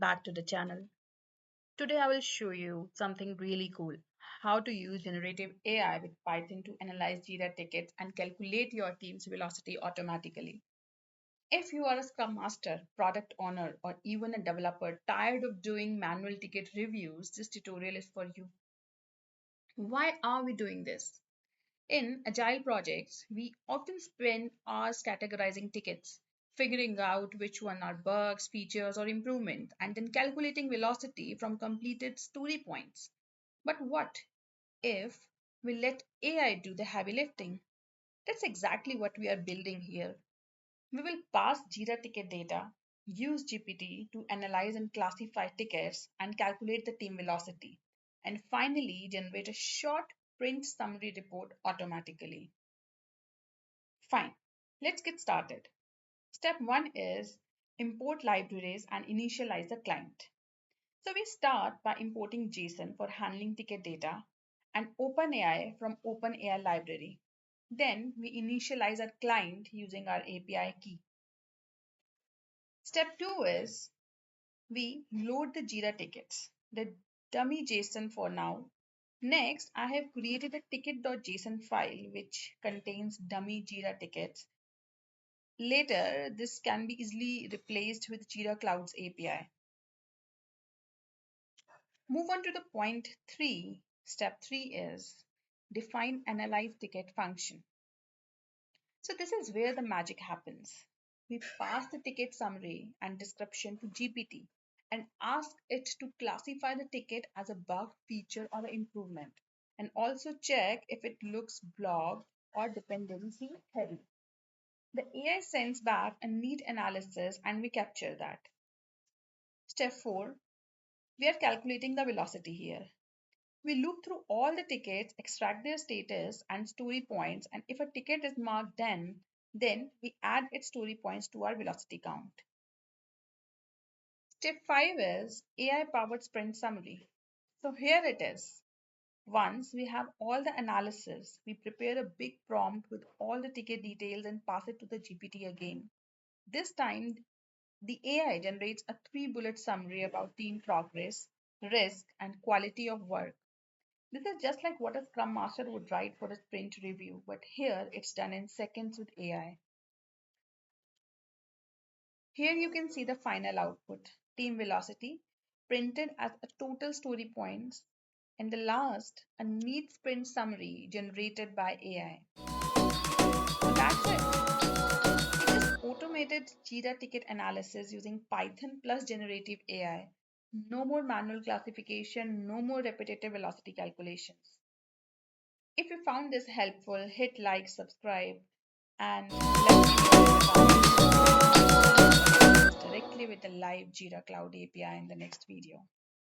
back to the channel. Today I will show you something really cool. How to use generative AI with Python to analyze Jira tickets and calculate your team's velocity automatically. If you are a Scrum Master, product owner, or even a developer tired of doing manual ticket reviews, this tutorial is for you. Why are we doing this? In agile projects, we often spend hours categorizing tickets, figuring out which one are bugs, features, or improvement, and then calculating velocity from completed story points. But what if we let AI do the heavy lifting? That's exactly what we are building here. We will pass Jira ticket data, use GPT to analyze and classify tickets and calculate the team velocity, and finally generate a short print summary report automatically. Fine, let's get started. Step one is import libraries and initialize the client. So we start by importing JSON for handling ticket data and OpenAI from OpenAI library. Then we initialize our client using our API key. Step two is we load the Jira tickets, the dummy JSON for now. Next, I have created a ticket.json file which contains dummy Jira tickets. Later, this can be easily replaced with Jira Cloud's API. Move on to the point 3. Step 3 is define analyze ticket function. So this is where the magic happens. We pass the ticket summary and description to GPT and ask it to classify the ticket as a bug, feature, or an improvement, and also check if it looks blocked or dependency heavy. The AI sends back a neat analysis and we capture that. Step 4, we are calculating the velocity here. We loop through all the tickets, extract their status and story points, and if a ticket is marked then we add its story points to our velocity count. Step 5 is AI-powered sprint summary. So here it is. Once we have all the analysis, we prepare a big prompt with all the ticket details and pass it to the GPT again. This time, the AI generates a 3-bullet summary about team progress, risk, and quality of work. This is just like what a Scrum Master would write for a sprint review, but here it's done in seconds with AI. Here you can see the final output, team velocity, printed as a total story points, and the last, a neat sprint summary generated by AI. So that's it. We just automated Jira ticket analysis using Python plus generative AI. No more manual classification, no more repetitive velocity calculations. If you found this helpful, hit like, subscribe, and let me know in the comments directly with the live Jira Cloud API in the next video.